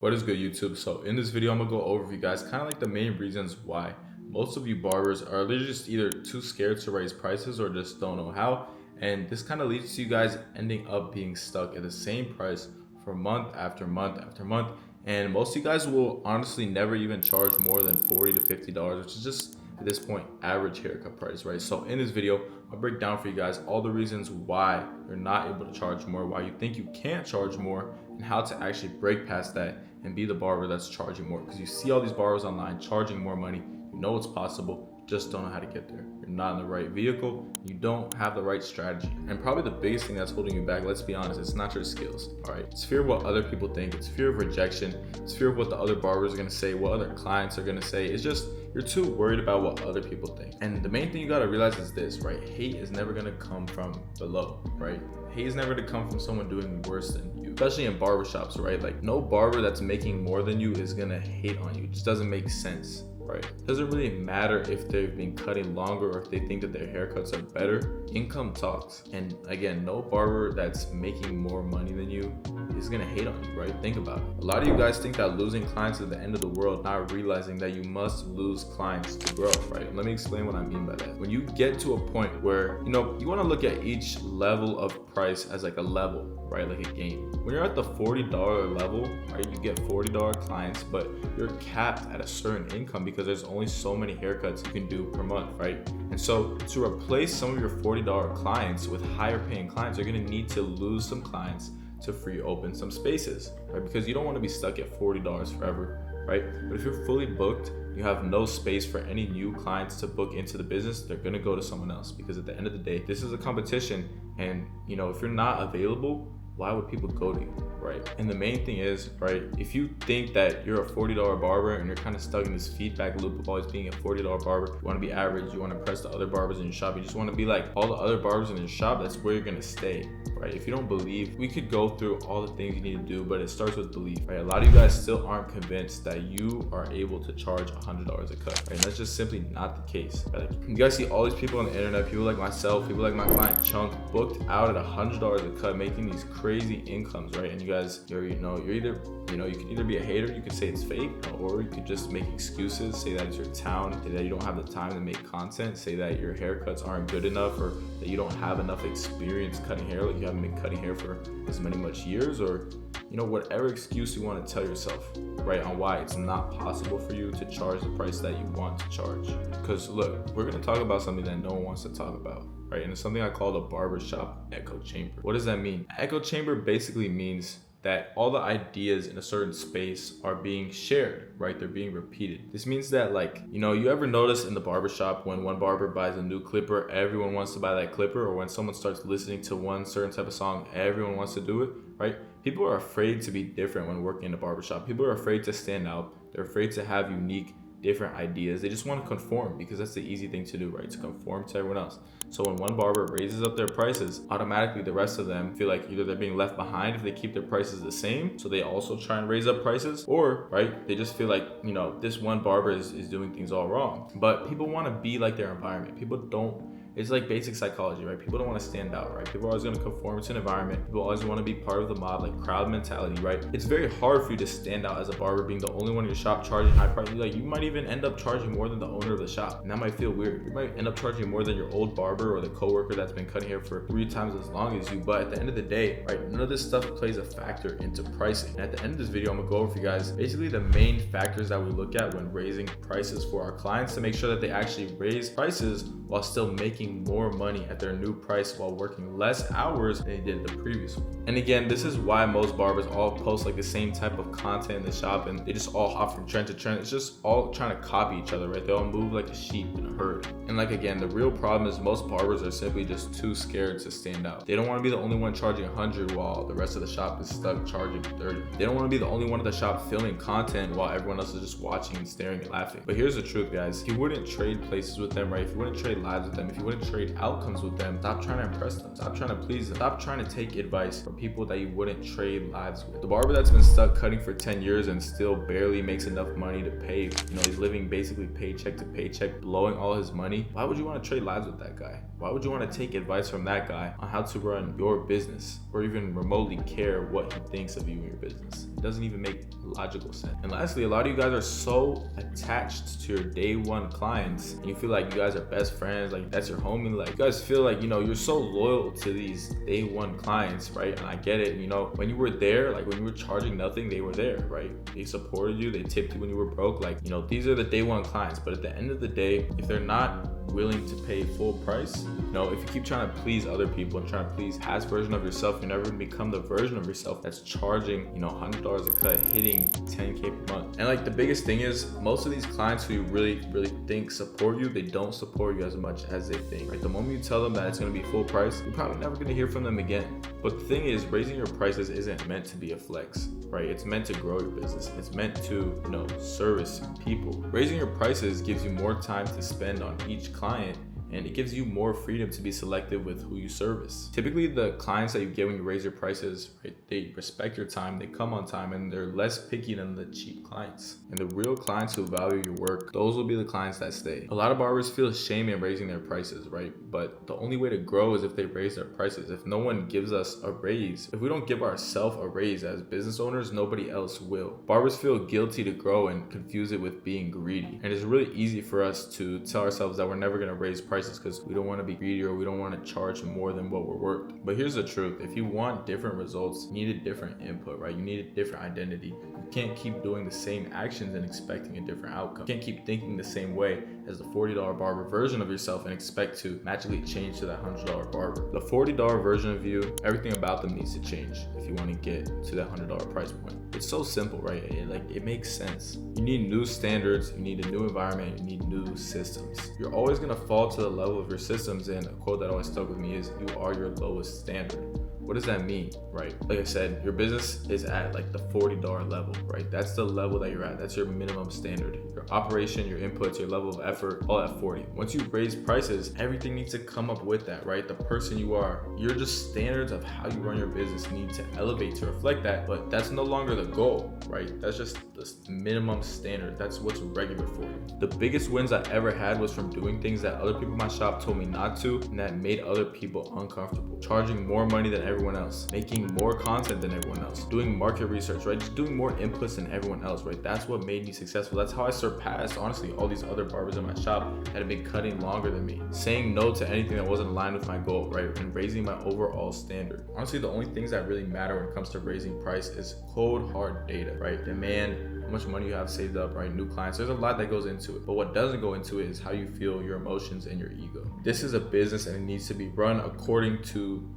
What is good, YouTube? So in this video, I'm gonna go over for you guys kind of like the main reasons why most of you barbers are literally just either too scared to raise prices or just don't know how. And this kind of leads to you guys ending up being stuck at the same price for month after month after month. And most of you guys will honestly never even charge more than $40 to $50, which is just at this point average haircut price, right? So in this video, I'll break down for you guys all the reasons why you're not able to charge more, why you think you can't charge more, and how to actually break past that and be the barber that's charging more. Because you see all these barbers online charging more money, you know it's possible, you just don't know how to get there. You're not in the right vehicle, you don't have the right strategy. And probably the biggest thing that's holding you back, let's be honest, it's not your skills, all right? It's fear of what other people think, it's fear of rejection, it's fear of what the other barbers are gonna say, what other clients are gonna say. It's just, you're too worried about what other people think. And the main thing you gotta realize is this, right? Hate is never gonna come from below, right? Hate is never gonna come from someone doing worse than you, especially in barbershops, right? Like, no barber that's making more than you is gonna hate on you. It just doesn't make sense, right? It doesn't really matter if they've been cutting longer or if they think that their haircuts are better. Income talks. And again, no barber that's making more money than you is gonna hate on you, right? Think about it. A lot of you guys think that losing clients is the end of the world, not realizing that you must lose clients to grow, right? Let me explain what I mean by that. When you get to a point where, you wanna look at each level of price as like a level, right? Like a game. When you're at the $40 level, right, you get $40 clients, but you're capped at a certain income because there's only so many haircuts you can do per month, right? And so to replace some of your $40 clients with higher paying clients, you're gonna need to lose some clients to free open some spaces, right? Because you don't want to be stuck at $40 forever, right? But if you're fully booked, you have no space for any new clients to book into the business, they're gonna go to someone else, because at the end of the day, this is a competition. And if you're not available, why would people go to you, right? And the main thing is, right, if you think that you're a $40 barber and you're kind of stuck in this feedback loop of always being a $40 barber, you want to be average, you want to impress the other barbers in your shop, you just want to be like all the other barbers in your shop, that's where you're going to stay, right? If you don't believe, we could go through all the things you need to do, but it starts with belief, right? A lot of you guys still aren't convinced that you are able to charge $100 a cut, right? And that's just simply not the case, right? You guys see all these people on the internet, people like myself, people like my client Chunk, booked out at $100 a cut, making these crazy incomes, right? And you guys, you're either, you can either be a hater, you could say it's fake, or you could just make excuses, say that it's your town, say that you don't have the time to make content, say that your haircuts aren't good enough, or that you don't have enough experience cutting hair, like you haven't been cutting hair for as much years, or whatever excuse you want to tell yourself, right, on why it's not possible for you to charge the price that you want to charge. Because look, we're going to talk about something that no one wants to talk about, right? And it's something I call the barbershop echo chamber. What does that mean? Echo chamber basically means that all the ideas in a certain space are being shared, right? They're being repeated. This means that, like, you ever notice in the barbershop when one barber buys a new clipper, everyone wants to buy that clipper, or when someone starts listening to one certain type of song, everyone wants to do it, right? People are afraid to be different when working in a barbershop. People are afraid to stand out. They're afraid to have unique, different ideas. They just want to conform because that's the easy thing to do, right? To conform to everyone else. So when one barber raises up their prices, automatically the rest of them feel like either they're being left behind if they keep their prices the same, so they also try and raise up prices, or, right, they just feel like, this one barber is doing things all wrong. But people want to be like their environment. People don't. It's like basic psychology, right? People don't want to stand out, right? People are always going to conform to an environment. People always want to be part of the mob, like crowd mentality, right? It's very hard for you to stand out as a barber, being the only one in your shop charging high prices. Like, you might even end up charging more than the owner of the shop, and that might feel weird. You might end up charging more than your old barber or the coworker that's been cutting hair for 3 times as long as you. But at the end of the day, right, none of this stuff plays a factor into pricing. And at the end of this video, I'm gonna go over for you guys basically the main factors that we look at when raising prices for our clients to make sure that they actually raise prices while still making more money at their new price while working less hours than they did the previous one. And again, this is why most barbers all post like the same type of content in the shop, and they just all hop from trend to trend. It's just all trying to copy each other, right? They all move like a sheep in a herd. And like, again, the real problem is most barbers are simply just too scared to stand out. They don't want to be the only one charging 100 while the rest of the shop is stuck charging 30. They don't want to be the only one at the shop filming content while everyone else is just watching and staring and laughing. But here's the truth, guys. If you wouldn't trade places with them, right? If you wouldn't trade lives with them, if you wouldn't trade outcomes with them, stop trying to impress them. Stop trying to please them. Stop trying to take advice from people that you wouldn't trade lives with. The barber that's been stuck cutting for 10 years and still barely makes enough money to pay, he's living basically paycheck to paycheck, blowing all his money. Why would you want to trade lives with that guy? Why would you want to take advice from that guy on how to run your business or even remotely care what he thinks of you and your business? It doesn't even make logical sense. And lastly, a lot of you guys are so attached to your day one clients, and you feel like you guys are best friends, like that's your homie. Like you guys feel like, you're so loyal to these day one clients, right? And I get it. When you were there, like when you were charging nothing, they were there, right? They supported you, they tipped you when you were broke. Like, these are the day one clients. But at the end of the day, if they're not willing to pay full price, if you keep trying to please other people and trying to please past version of yourself, you're never gonna become the version of yourself that's charging, $100 a cut, hitting 10K per month. And like the biggest thing is, most of these clients who you really think support you, they don't support you as much as they think. Right? The moment you tell them that it's gonna be full price, you're probably never gonna hear from them again. But the thing is, raising your prices isn't meant to be a flex, right? It's meant to grow your business. It's meant to, service people. Raising your prices gives you more time to spend on each client, and it gives you more freedom to be selective with who you service. Typically, the clients that you get when you raise your prices, right, they respect your time, they come on time, and they're less picky than the cheap clients. And the real clients who value your work, those will be the clients that stay. A lot of barbers feel shame in raising their prices, right? But the only way to grow is if they raise their prices. If no one gives us a raise, if we don't give ourselves a raise as business owners, nobody else will. Barbers feel guilty to grow and confuse it with being greedy. And it's really easy for us to tell ourselves that we're never gonna raise prices because we don't want to be greedy or we don't want to charge more than what we're worth. But here's the truth. If you want different results, you need a different input, right? You need a different identity. You can't keep doing the same actions and expecting a different outcome. You can't keep thinking the same way as the $40 barber version of yourself and expect to magically change to that $100 barber. The $40 version of you, everything about them needs to change if you want to get to that $100 price point. It's so simple, right? It makes sense. You need new standards, you need a new environment, you need new systems. You're always gonna fall to the level of your systems, and a quote that always stuck with me is, you are your lowest standard. What does that mean, right? Like I said, your business is at like the $40 level, right? That's the level that you're at. That's your minimum standard. Your operation, your inputs, your level of effort, all at 40. Once you raise prices, everything needs to come up with that, right? The person you are, your just standards of how you run your business need to elevate to reflect that, but that's no longer the goal, right? That's just the minimum standard. That's what's regular for you. The biggest wins I ever had was from doing things that other people in my shop told me not to, and that made other people uncomfortable. Charging more money than everyone else, making more content than everyone else, doing market research, right? Just doing more inputs than everyone else, right? That's what made me successful. That's how I surpassed, honestly, all these other barbers in my shop that had been cutting longer than me. Saying no to anything that wasn't aligned with my goal, right? And raising my overall standard. Honestly, the only things that really matter when it comes to raising price is cold, hard data, right? Demand, how much money you have saved up, right? New clients. There's a lot that goes into it. But what doesn't go into it is how you feel, your emotions, and your ego. This is a business and it needs to be run according to,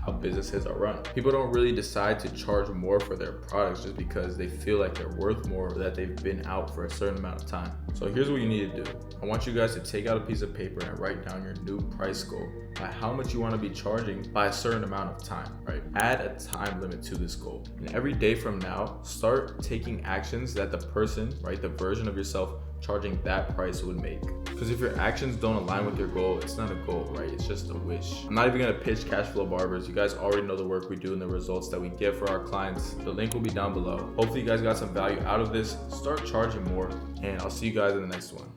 how businesses are run. People don't really decide to charge more for their products just because they feel like they're worth more or that they've been out for a certain amount of time. So here's what you need to do. I want you guys to take out a piece of paper and write down your new price goal by how much you want to be charging by a certain amount of time, right? Add a time limit to this goal. And every day from now, start taking actions that the person, right, the version of yourself charging that price would make. Because if your actions don't align with your goal, it's not a goal, right? It's just a wish. I'm not even gonna pitch Cash Flow Barbers. You guys already know the work we do and the results that we get for our clients. The link will be down below. Hopefully you guys got some value out of this. Start charging more, and I'll see you guys in the next one.